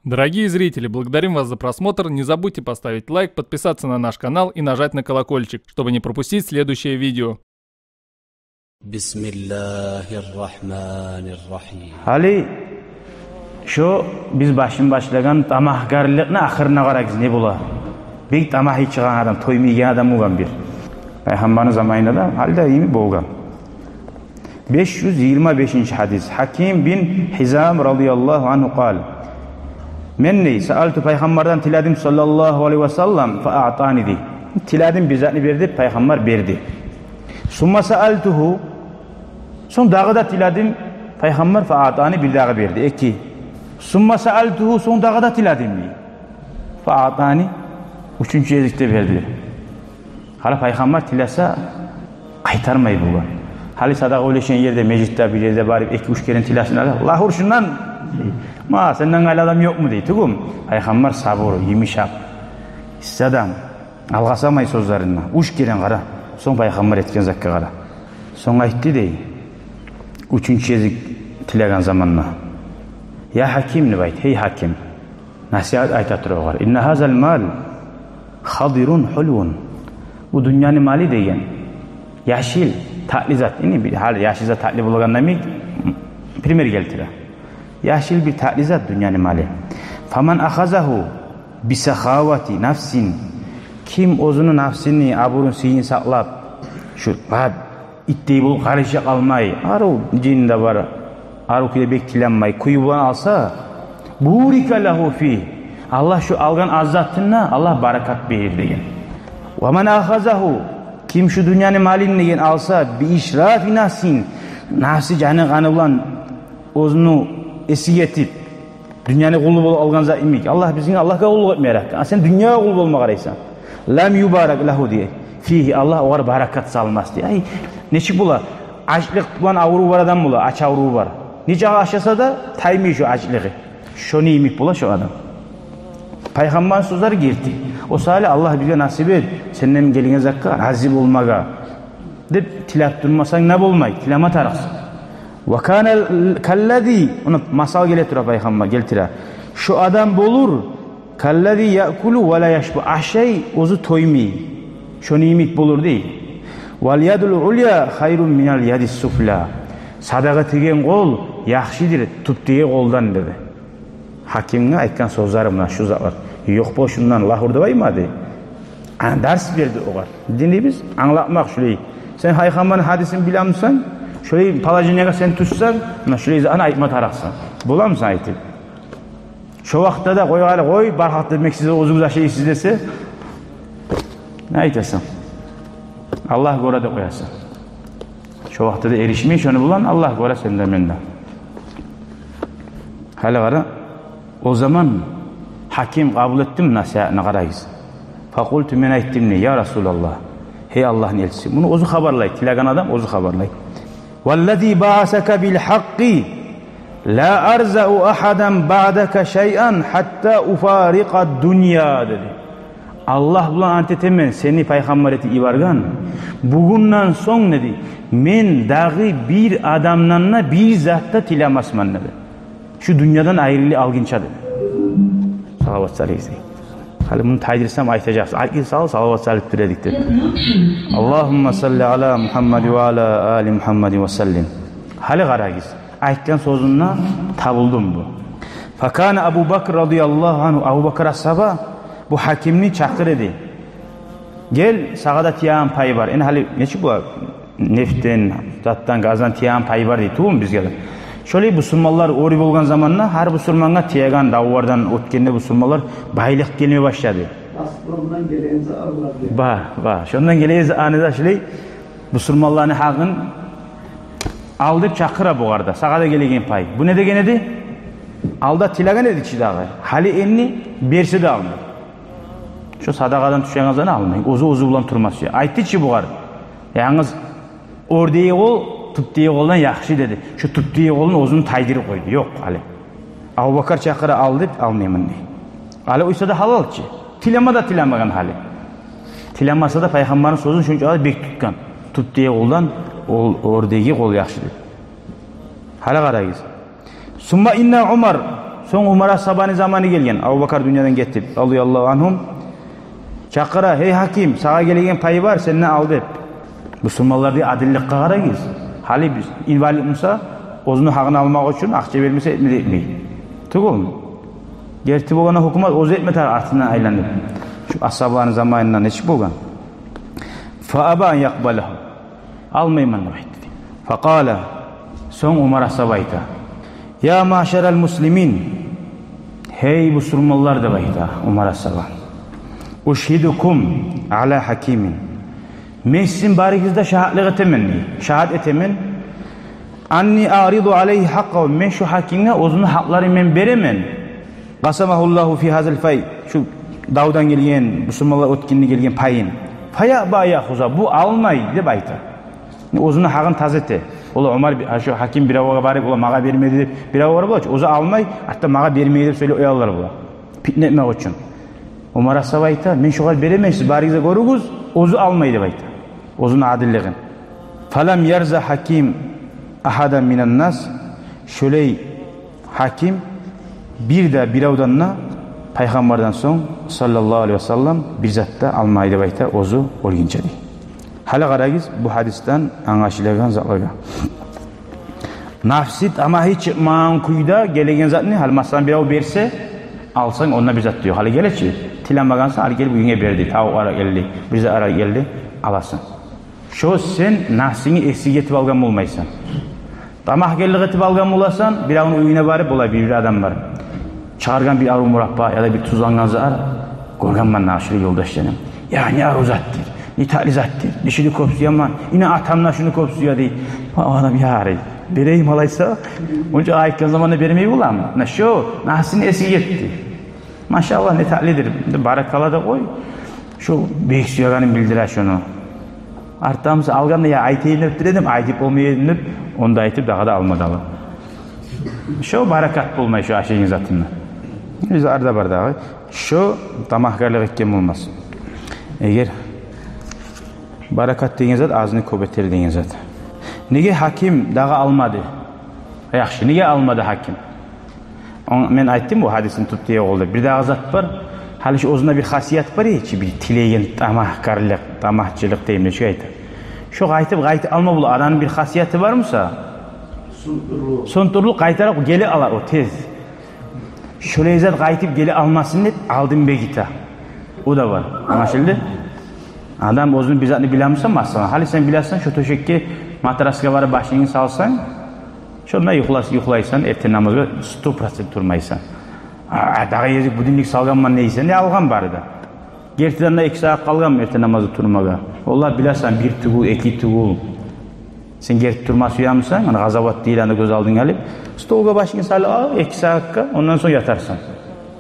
Дорогие зрители, благодарим вас за просмотр. Не забудьте поставить лайк, подписаться на наш канал и нажать на колокольчик, чтобы не пропустить следующее видео. Hali şu biz başlagan tamahgarlıkны ahırına qaragız ne bular? Bek tamah içigan adam, toymaygan adam bo'lgan bir. Payg'ambarning zamonida da halda imi bo'lgan. 525 hadis. Hakim bin Hizam radhiyallohu anhu qal: Men sa'altu payg'ambardan tiladim sallallohu alayhi vasallam fa a'tani di. Tiladim bizatni berdi, payg'ambar berdi. Summa sa'altuhu, son dağı da tiladim, payg'ambar fa a'tani bir dağı berdi. 2. Summa sa'altuhu, son dağı da tiladim mi? Fa a'tani, 3. yazıkta verdi. Hala payg'ambar tilasa qaytarmay bo'lgan. Hali sadaqa o'ylashan yerde, mecitda bir yerde barib 2-3 kere tilasın Allah urşundan ma senden gayrı adam yok mu deydi. Tugum payg'ambar sabır, yumuşak. İstadan alğasamay sözlerinden 3 kere qara. Son payg'ambar etken zakka qara. Son aytdı dey. 3. yazık tilagan zamanna. Ya hakim ne bayt? Hey hakim. Nasihat aytatır oğar. İnne hazal mal hadirun hulun. Bu dünyanın mali deyen. Yaşil taklizat. İni bir hal yaşilza takli bulgan namik primer geltire. Yaşil bir taklizat dünyanın mali. Faman akhazahu bisakhavati nafsin. Kim özünün nafsini aburun siyin saklap şu bad ittey bulup karışa kalmay. Aru cinde var. Aru kide bektilenmay. Kuyuban alsa burika lahu fi. Allah şu algan azzatına Allah barakat verir degen. Ve men ahazahu, kim şu dünyanın malini degen alsa bi işrafi nafsin, nafsi canı kanı bulan özünü esiyetip dünyanı kulu bulup algan zat imik. Allah bizim Allah'a kulu etmeyerek. Sen dünyaya kulu bulma karaysan. Lam yubarak lahu diye. Fihi Allah oğar barakat salmaz diye. Ay neçik bula? Açlık bulan avru var adam bula. Aç avru var. Nice aşasa da taymıyor şu açlığı. Şunu imik bula şu adam. Peygamber sözleri girdi. O sahile Allah bize nasip et. Senden gelingen zakka razı olmaga. Dep tilap durmasan ne bulmay? Tilama tarıksın. Ve kana kallezi, onu masal geletira peygamber geltira. Şu adam bulur kallezi yakulu ve la yashbu. Aşay ozu toymi. Şunu imik bulur değil. Vel yadul ulya hayrun minal yadis sufla. Sadaqa tegen qol yaxşidir tuttuğu qoldan dedi. Hakimine aytkan sözleri buna şu zatlar. Yok bu şundan lahurda baymadı. Ders verdi oğar. Dini biz anlatmak şöyle. Sen Peygamber'in hadisini bilamsan, şöyle palacınyaga sen tutsan, şöyle zaten aytma taraksan. Bulamsın aytip. Şu vaxtta da koy, barxat demek size özünüz şey siz dese, ne aytasın? Allah görede koyasın. Şu vaxtta da erişmeyi şunu bulan Allah göre senden menden. Hala qara. O zaman hakim kabul ettim nasihatine qarayız. Fakultu men aytdim ne ya Resulallah. Hey Allah'ın elçisi. Bunu ozu haberlay. Tilagan adam ozu haberlay. Vallezî ba'asaka bil haqqi la arza'u ahadan ba'daka şey'an hatta ufariqa dünya dedi. Allah bulan antetemen seni peygamber eti ibargan. Bugünden son dedi. Men dağı bir adamdanna bir zatta tilamasman dedi. Şu dünyadan ayrılığı algınça dedi. Salavat saleysi. Hali bunu taydirsem aytacağız. Ayki salavat salip düredik dedi. Allahümme salli ala Muhammed ve ala ali Muhammed ve sellim. Hali qaragiz. Aytkan sözünden tabuldum bu. Fakana Abu Bakr radıyallahu anhu. Abu Bakr ashaba bu hakimni çakır edi. Gel sağada tiyağın payı var. En hali neçik bu? Neften, zattan, gazdan tiyağın payı var deydi. Tuğum biz geldi. Şöyle Müslümanlar ori bolgan zamanna her Müslümanga tiyagan davardan ötkende Müslümanlar baylık gelmeye başladı. Aslandan gelenize Allah diyor. Ba. Şondan gelenize anıda şöyle Müslümanların hakkın aldıp çakıra bu arada. Sağada gelegen pay. Bu ne degen edi? Alda tilagan edik şidağı. Hali enni bersi de alınır. Şu sadakadan düşenizden almayın. Ozu bulan turmaz. Aytdı ki bu var. Yalnız ordeyi ol tuttuğu koldan yaxşı dedi. Şu tuttuğu kolun özünü taydırı koydu. Yok Ali. Abu Bakar çakırı aldı, almayayım ne. Ali uysa da halal ki. Tilama da tilamagan hali. Tilamasa da Peygamberin sözünü şunca bek tutkan. Tuttuğu koldan ordeyi kol yaxşı dedi. Hala qarayız. Summa inna Umar Soň Umar as-Sabani zamanı gelgen. Abu Bakar dünýäden getip, radiyallahu anhum. Çakıra, hey hakim, sağa gelegen payı var, senden al dep. Müslümanlar adillikka qarayız. Hali biz invalid bolsa, özünün haqını almak üçün akça vermese etmey. Tugul. Gerti bolgana hukumat oz etmeter artından aylanyp. Şu ashabanyň zamanyndan neçe bolgan. Fa aba yaqbalahu. Almayman diýdi. Fa qala, soň Umar ashab aýta. Ya maşeral muslimin. Hey musulmanlar da aýta Umar ashab. Uşhidukum ala hakimin. Men sizin barigizde şahitlik etemen. Şahit etemen. Anni aridu aleyhi hakka. Men şu hakimine özünün hakları men beremen. Qasamahullahu fi hazal fay. Şu Davdan gelgen, musulmanlar ötkinli gelgen payın. Faya baya huza bu almay dep ayta. Özünün haqын tazete. Ola Umar şu hakim bir avaga barıp ola maga bermedi dep bir avaga bolçu. Oza almay, hatta maga bermedi dep söyle oyallar bola. Fitne etmek üçün. Umar ashab ayta, men şogal beremen, siz barigizde görügüz, ozu almay dep ayta. Ozun adilligin. Falam yarza hakim ahadan minan nas. Şöley hakim bir de biravdanna Peygamberden soň sallallahu aleyhi ve sellem bir zatda almay dep ayta, ozu olginçe di. Hala qaragız bu hadisden anlaşılagan zatlarga. Nafsit ama hiç mankuyda gelegen zat ne? Hal masalan biraw berse alsaň onda bir zat diyor. Hala geleçi. Tilanmagansa al gelip uyuňa berdi. Tawuk ara geldi. Bir zat ara geldi. Alasın. Şo sen nafsini eksik etip algan bolmaysan. Tamahkellik etip algan bolasan, birawnyň uyuňa barıp bola bir adam var. Çağırgan bir arı murabba ya da bir tuzlangan zar, gorganman naşiri yoldaşlarım. Ya ne arı zattir, ne tali zattir, dişini kopsuyor ama yine atamla şunu kopsuyor değil. Adam yarı, bereyim alaysa, onca ayıkken zamanında bermeyi bulam. Şu, nahsini esik etti. Maşallah ne talidir, barakala da koy. Şu bek suyaganın bildirer şunu. Artamızı alganda ya aytayın öptüredim, aytıp olmayın öp, onda aytıp daha da almadalı. Şu barakat bulmay şu aşeğin zatında. Biz arda bardağı. Şu tamahkarlık etken olmaz. Eğer barakat degen zat azını köbeter degen zat. Nege hakim dağı almadı? Yaxşı, nege almadı hakim? Men aytdım bu hadisin tuttuğu oldu. Bir dağı zat var. Hali şu ozunda bir hasiyat var ya, bir tilegen tamahkarlık, tamahçılık deyimle şu aytır. Şu aytıp alma bulu aranın bir hasiyeti var mısa? Sonturlu qaytarak geli alar o tez. Şöyle zat qaytip geli almasın dep aldım begita. O da var. Anlaşıldı? Adam özünün bizatını bilamsa masalan. Hali sen bilasan şu töşekке matraska barıp başını salsan, şonda yuhlaysan, erten namazga 100% turmaysan. Dağı yezik budinlik salganman neysen ne algan bari da. Gertiden da 2 saat kalgan erten namazı turmaga. Vallahi bilasan bir tugul, 2 tugul. Sen gerip turması uyanmışsan, yani gazavat değil anda göz aldın gelip, stolga başını salı al, 2 saatka, ondan sonra yatarsan.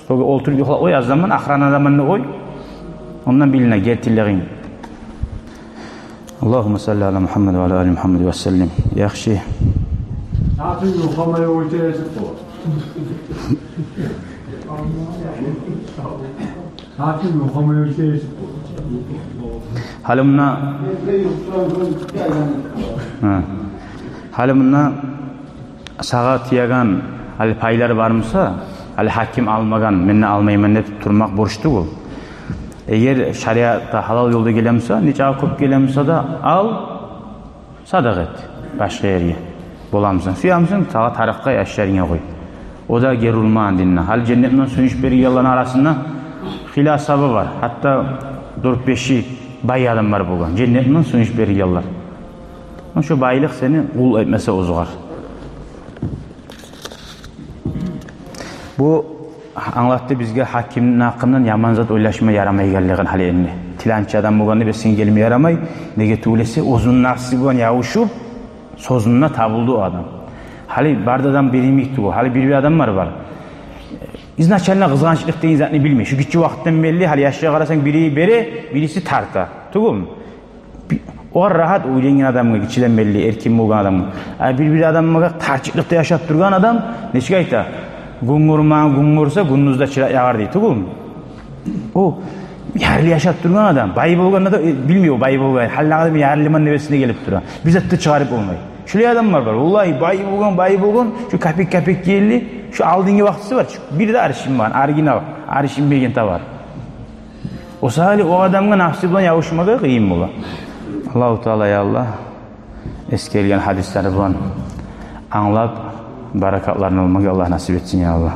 Stolga olturup yuhla, o yaz zaman, ahrana zamanını koy, ondan biline gertilleğin. Allahümme salli ala Muhammed ve ala ali Muhammed ve sellim. Yaxşı. Zaten yuhamaya ortaya çıktı. Zaten yuhamaya ortaya çıktı. Halimna sağa tiyagan hali paylar barmısa, hali hakim almagan, menne almayman dep turmak borçtu bu. Eğer şariatta halal yolda gelemsa, neçe köp gelemsa da al, sadaq et başka yerge. Bolamsın, suyamsın, sağa tarafqa yaşlarına koy. O da gerulman dinle. Hali cennetten suyuş beri yalların arasında hilasabı var. Hatta 4-5'i bay adam var bulgan. Cennetten suyuş beri yallar. Şu baylık seni kul etmese uzuğar. Bu anlattı bizge hakimin hakkından yaman zat oylaşma yaramay geldiğin hali enni. Tilançı adam bulganı besin gelme yaramay. Nege tuğlesi uzun nafsi bulan yavuşup sozununa tabuldu o adam. Hali bardadan birimikti bu. Hali bir adam var. İznaçalına kızgançlık deyin zatını bilmiyor. Şu küçük vakitten belli. Hali yaşlıya karasan biri bere, birisi tarta. Tuğul mu? O rahat oylayan adamga içiden belli, erkin bolgan adamga. Bir adamga tarçıklıkta yaşap durgan adam neçe ayta? Gungursa gündüzde çıra yağar deydi. Tuğul mu? O yarlı yaşap durgan adam. Bayı bolganda da bilmiyor bayı bolgan. Hallağda bir yarlı liman nevesine gelip duran. Bize de çıkarıp olmayı. Şöyle adam var. Vallahi bayı bolgan. Şu kapik geldi. Şu aldığıngi vaqtisi var. Bir de arşim var, original. Arşim bilgen tabar. O sahali o adamga nafsi bilan yavuşmaga qiyin bolar. Allahu Teala ya Allah eskelgen hadisleri bilan anlap barakatlarını almaga Allah nasip etsin ya Allah.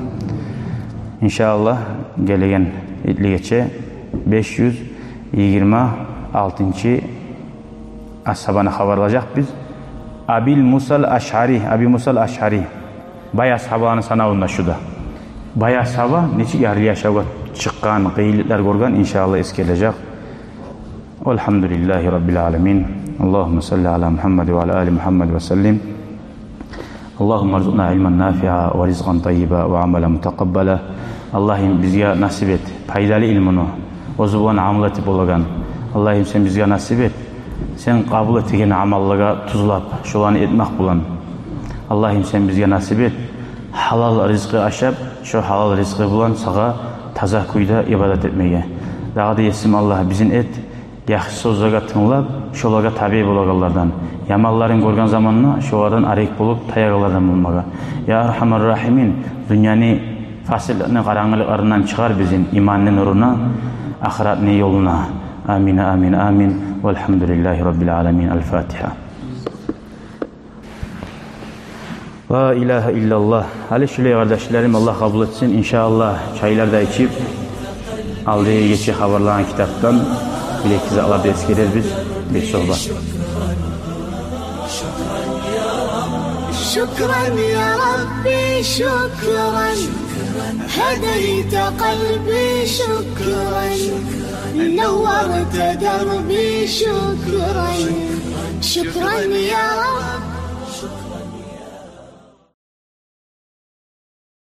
İnşallah gelegen itligeçe 526. ashabana haberleyecek biz. Abi Musa Ash'ari bay ashabany sanawında şuda. Bay ashaba neçe yarı yaşaga çıkkan, qiyinlikler görgen inşallah eskelecek. Elhamdülillahi Rabbil alamin. Allahümme salli ala Muhammed ve ala ali Muhammed ve sellim. Allahümme rzuqna ilmen nafi'a ve rizqan tayyiba ve amelen mutakabbala. Allah'ım bizge nasip et. Paydalı ilmini, o zuban amel etip olagan. Allah'ım sen bizge nasip et. Sen kabul ettiğin amallığa tuzlap, şolanı etmek bulan. Allah'ım sen bizge nasip et. Halal rizqi aşap, şu halal rizqi bulan sağa taza kuyda ibadet etmeye. Daha da yesim Allah bizin et. Yaxşı sözlerge tınlap, şolaga tabi bolagalardan. Yamalların görgen zamanına şolardan arayık bulup tayagalardan bulmaga. Ya Erhamer Rahimin, dünyanı fasilini qarangılıqlarından çıkar bizim imanın nuruna, ahiretini yoluna. Amin, amin, amin. Velhamdülillahi Rabbil alamin. El-Fatiha. La ilahe illallah. Ali şöyle kardeşlerim Allah kabul etsin. İnşallah çaylar da içip aldığı geçi haberlanan kitaptan bilekçize alıp eskerer biz bir sohbet. شكرا يا ربي شكرا هديت قلبي شكرا نورت دربي شكرا شكرا يا رب